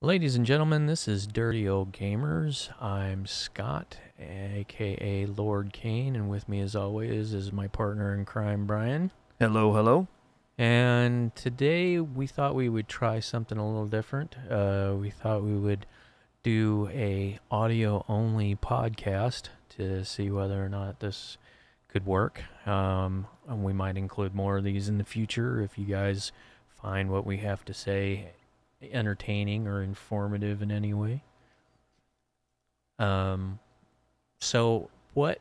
Ladies and gentlemen, this is Dirty Old Gamers. I'm Scott, aka Lord Kane, and with me as always is my partner in crime, Brian. Hello, hello. And today we thought we would try something a little different. We thought we would do a audio-only podcast to see whether or not this could work. And we might include more of these in the future if you guys find what we have to say entertaining or informative in any way. So what?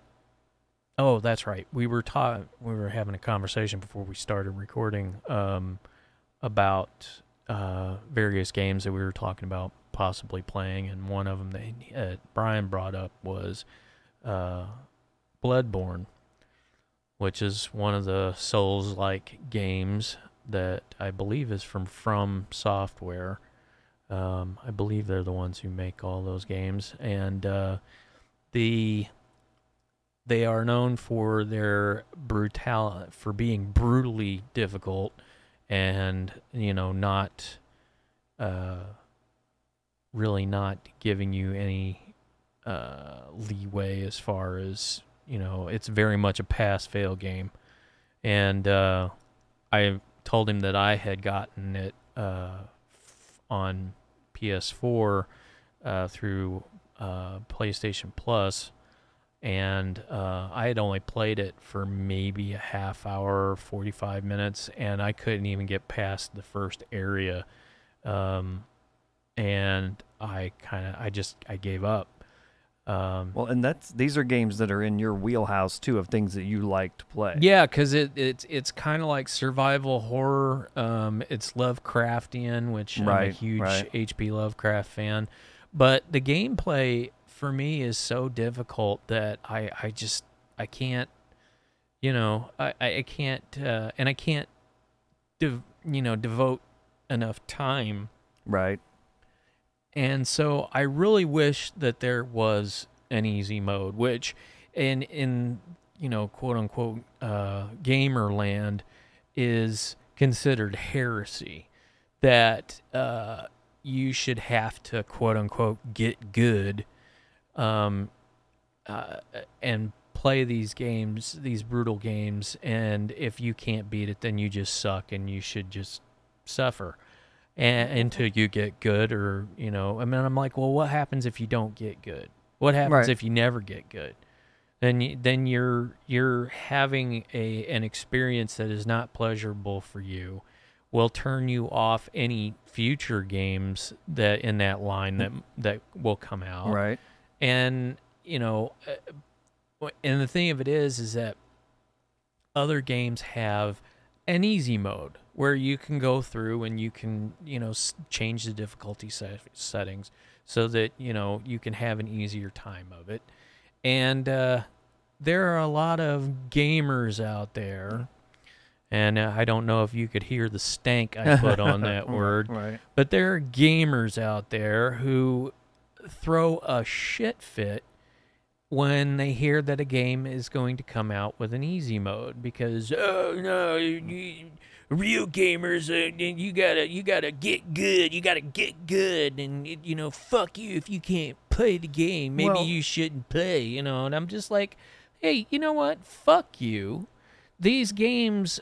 Oh, that's right. We were having a conversation before we started recording about various games that we were talking about possibly playing, and one of them that Brian brought up was Bloodborne, which is one of the Souls-like games that I believe is from Software. I believe they're the ones who make all those games, and they are known for their for being brutally difficult, and not really not giving you any leeway as far as it's very much a pass-fail game, and I told him that I had gotten it on PS4 through PlayStation Plus, and I had only played it for maybe a half hour, 45 minutes, and I couldn't even get past the first area, and I gave up. Well, and these are games that are in your wheelhouse too, of things that you like to play. Yeah, because it's kind of like survival horror. It's Lovecraftian, which I'm a huge H.P. Lovecraft fan. But the gameplay for me is so difficult that I can't, I can't, and I can't, devote enough time. Right. And so I really wish that there was an easy mode, which in quote unquote gamer land is considered heresy, that you should have to quote unquote get good and play these games, these brutal games, and if you can't beat it, then you just suck and you should just suffer until you get good, or I'm like, well, what happens if you don't get good? What happens if you never get good? Then you're having an experience that is not pleasurable for you, will turn you off any future games that in that line that will come out. Right. And and the thing of it is that other games have an easy mode where you can go through and you can, change the difficulty settings so that, you can have an easier time of it. And there are a lot of gamers out there, and I don't know if you could hear the stank I put on that word, right. But there are gamers out there who throw a shit fit when they hear that a game is going to come out with an easy mode, because real gamers, you gotta get good, and fuck you if you can't play the game. Maybe you shouldn't play, And I'm just like, hey, you know what? Fuck you. These games,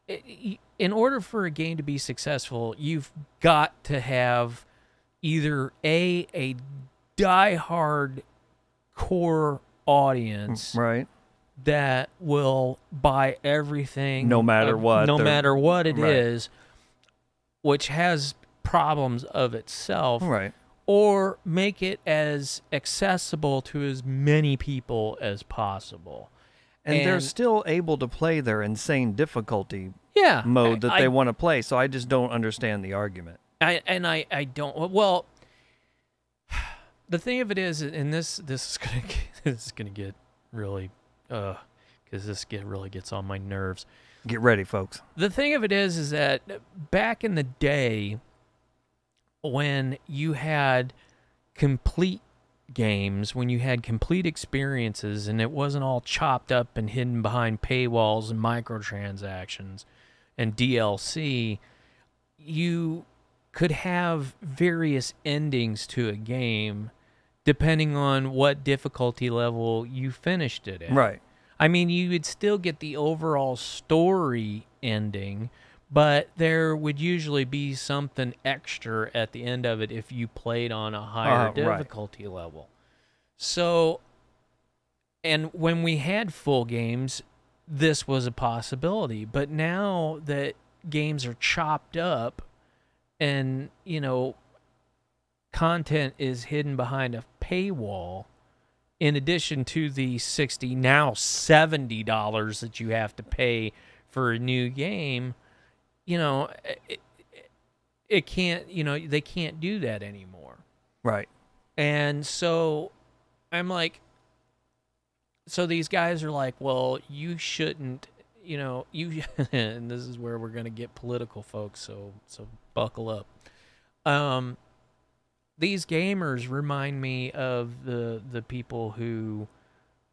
in order for a game to be successful, you've got to have either a diehard core audience, right, that will buy everything no matter what it is, which has problems of itself, right, or make it as accessible to as many people as possible. And they're still able to play their insane difficulty mode that they want to play, so I just don't understand the argument. I don't. Well, the thing of it is, and this is gonna get really, because this really gets on my nerves. Get ready, folks. The thing of it is that back in the day, when you had complete games, when you had complete experiences, and it wasn't all chopped up and hidden behind paywalls and microtransactions and DLC, you could have various endings to a game depending on what difficulty level you finished it at. Right. I mean, you would still get the overall story ending, but there would usually be something extra at the end of it if you played on a higher difficulty level. So, and when we had full games, this was a possibility. But now that games are chopped up and, you know, content is hidden behind a paywall, in addition to the $60, now $70 that you have to pay for a new game, you know, it can't, you know, they can't do that anymore. Right. And so I'm like, so these guys are like, well, you shouldn't, you know, you, and this is where we're going to get political, folks, so buckle up. These gamers remind me of the people who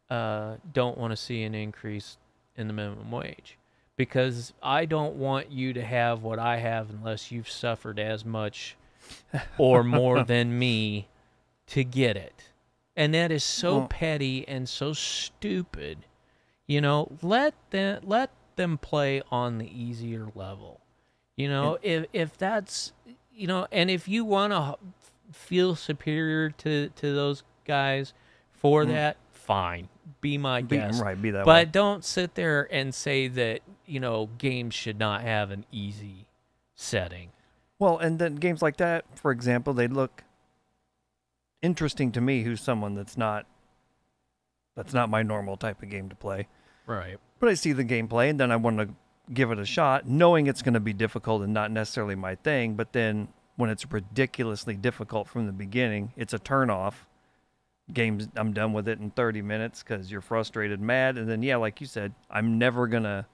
don't want to see an increase in the minimum wage, because I don't want you to have what I have unless you've suffered as much or more than me to get it. And that is so petty and so stupid. You know, let them play on the easier level. You know, if that's, you know, and if you want to feel superior to those guys for that, fine. Be my guest. Right, be that way. But don't sit there and say that, you know, games should not have an easy setting. Well, and then games like that, for example, they look interesting to me, who's someone that's not my normal type of game to play. Right. But I see the gameplay, and then I want to give it a shot, knowing it's going to be difficult and not necessarily my thing. But then when it's ridiculously difficult from the beginning, it's a turnoff. Games, I'm done with it in 30 minutes because you're frustrated, mad. And then, yeah, like you said, I'm never going to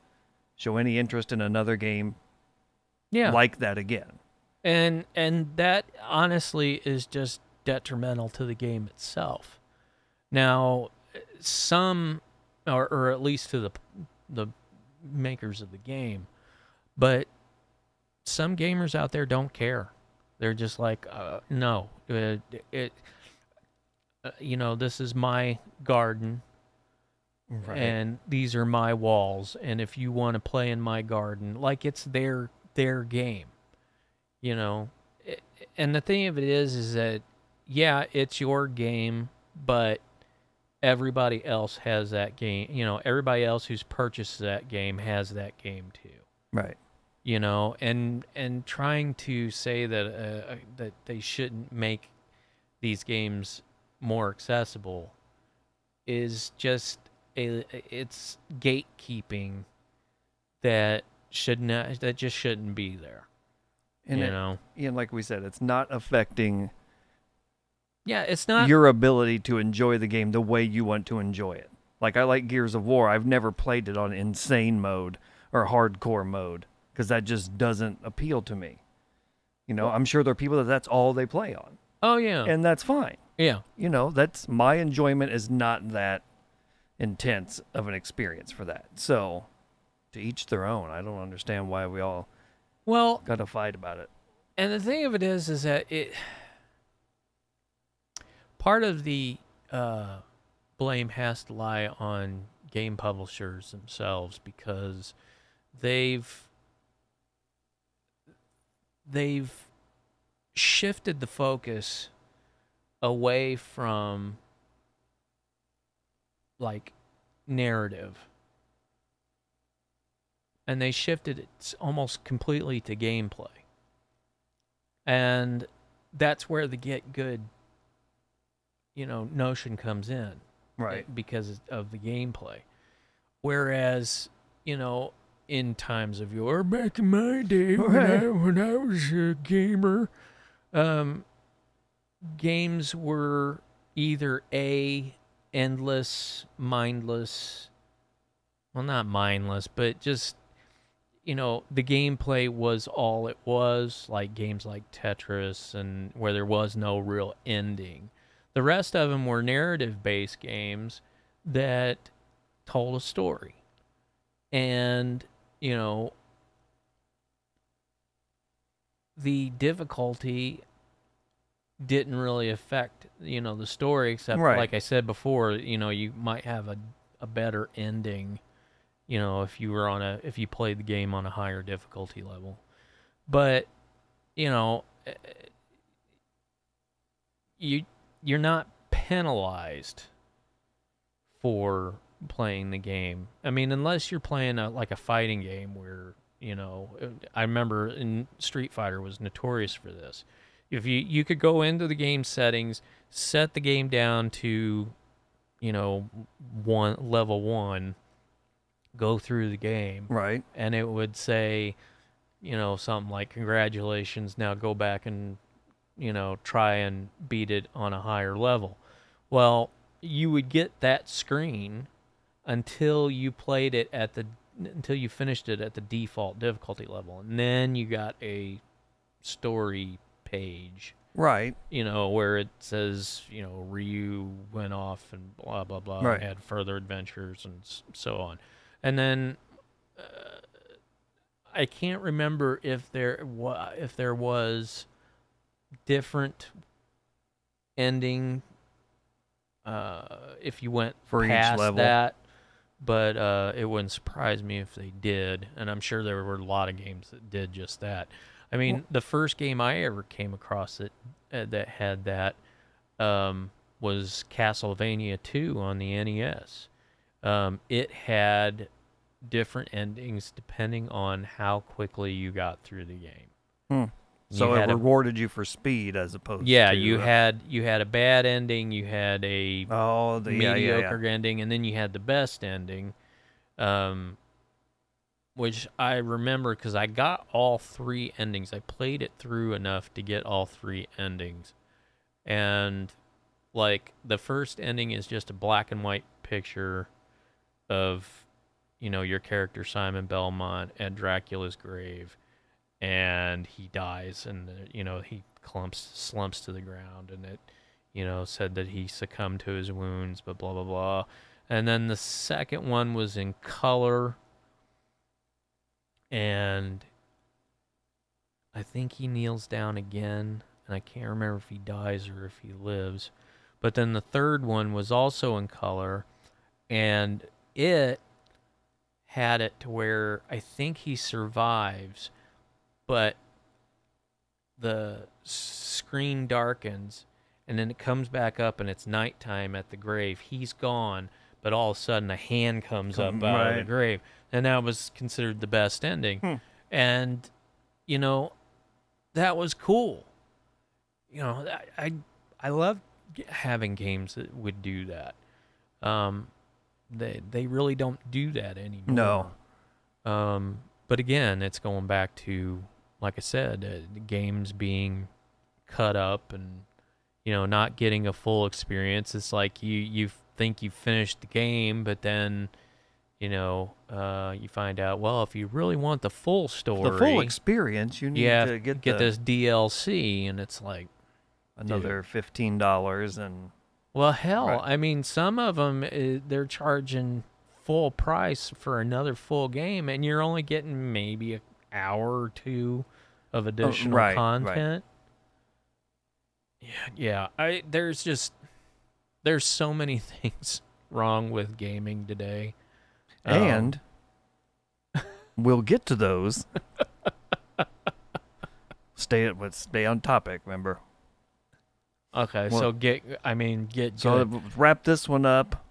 show any interest in another game like that again. And that, honestly, is just detrimental to the game itself. Now, some, or at least to the makers of the game, but some gamers out there don't care. They're just like, no, you know, this is my garden, and these are my walls, and if you want to play in my garden, like it's their game, you know. And the thing of it is that, yeah, it's your game, but everybody else has that game. You know, everybody else who's purchased that game has that game too. Right. You know, and trying to say that that they shouldn't make these games more accessible is just it's gatekeeping that just shouldn't be there. And you know, and like we said, it's not affecting. Yeah, it's not your ability to enjoy the game the way you want to enjoy it. Like, I like Gears of War. I've never played it on insane mode or hardcore mode because that just doesn't appeal to me. You know, I'm sure there are people that's all they play on. Oh, yeah. And that's fine. Yeah. You know, that's my enjoyment is not that intense of an experience for that. So, to each their own. I don't understand why we all got to fight about it. And the thing of it is that part of the blame has to lie on game publishers themselves, because they've shifted the focus away from like narrative, and they shifted it almost completely to gameplay, and that's where the get good, you know, notion comes in, right? Because of the gameplay. Whereas, you know, in times of yore, back in my day when I was a gamer, games were either endless, mindless. Well, not mindless, but just, you know, the gameplay was all it was, like games like Tetris, and where there was no real ending. The rest of them were narrative-based games that told a story. And, you know, the difficulty didn't really affect, the story, except Right. like I said before, you might have a better ending, if you played the game on a higher difficulty level. But, you're not penalized for playing the game. I mean, unless you're playing like a fighting game where, I remember in Street Fighter was notorious for this. If you could go into the game settings, set the game down to, level 1, go through the game, Right. and it would say, something like, congratulations, now go back and, try and beat it on a higher level. Well, you would get that screen until you until you finished it at the default difficulty level. And then you got a story page, Right. where it says, Ryu went off and blah, blah, blah, Right. and had further adventures and so on. And then I can't remember if there was different ending if you went For each past level. that, but it wouldn't surprise me if they did, and I'm sure there were a lot of games that did just that. I mean, the first game I ever came across that had that was Castlevania 2 on the NES. It had different endings depending on how quickly you got through the game. So it rewarded you for speed as opposed to... Yeah, you had a bad ending, you had a mediocre ending, and then you had the best ending, which I remember because I got all 3 endings. I played it through enough to get all 3 endings. And, like, the first ending is just a black and white picture of, your character Simon Belmont at Dracula's grave. And he dies, and he slumps to the ground, and it said that he succumbed to his wounds, but blah blah blah. And then the second one was in color, and I think he kneels down again, and I can't remember if he dies or if he lives. But then the third one was also in color, and it had it to where I think he survives, but the screen darkens, and then it comes back up, and it's nighttime at the grave. He's gone, but all of a sudden a hand comes up out of the grave, and that was considered the best ending. And, that was cool. I love having games that would do that. They really don't do that anymore. No. But again, it's going back to, like I said, the games being cut up and, not getting a full experience. It's like you think you finished the game, but then, you find out, well, if you really want the full story, the full experience, you need to get this DLC, and it's like another $15 and... Well, hell, I mean, some of them, they're charging full price for another full game, and you're only getting maybe an hour or 2 of additional content. Yeah. There's so many things wrong with gaming today, and we'll get to those. Stay on topic. Remember. Okay, well, get. So good. Wrap this one up.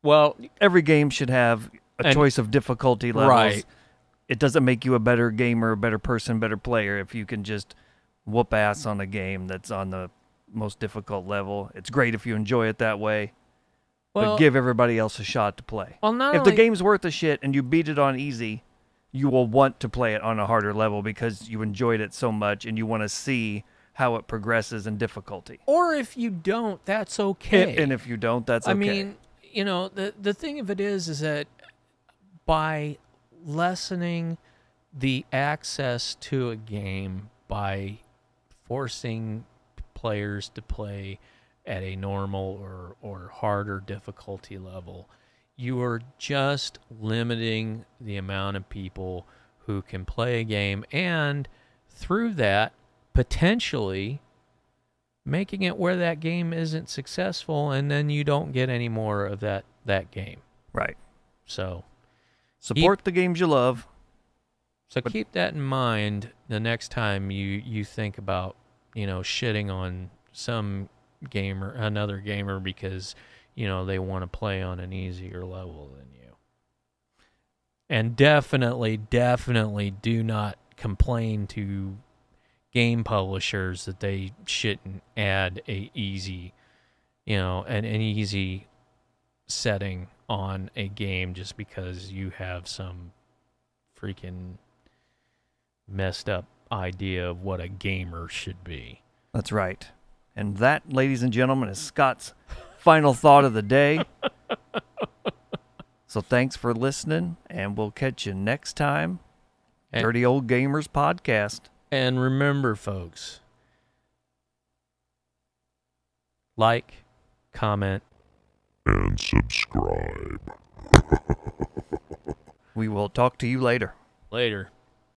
Well, every game should have a choice of difficulty levels. Right. It doesn't make you a better gamer, a better person, better player if you can just whoop ass on a game that's on the most difficult level. It's great if you enjoy it that way, but give everybody else a shot to play. Well, if the game's worth a shit and you beat it on easy, you will want to play it on a harder level because you enjoyed it so much and you want to see how it progresses in difficulty. Or if you don't, that's okay. And if you don't, that's okay. I mean, the thing of it is that by lessening the access to a game by forcing players to play at a normal or harder difficulty level, you are just limiting the amount of people who can play a game and through that, potentially making it where that game isn't successful, and then you don't get any more of that game. Right. So support the games you love. So keep that in mind the next time you think about, shitting on another gamer because, they want to play on an easier level than you. And definitely do not complain to game publishers that they shouldn't add an easy setting on a game just because you have some freaking messed up idea of what a gamer should be. That's right. And that, ladies and gentlemen, is Scott's final thought of the day. So thanks for listening, and we'll catch you next time. Dirty Old Gamers Podcast. And remember, folks, like, comment, and subscribe. We will talk to you later. Later.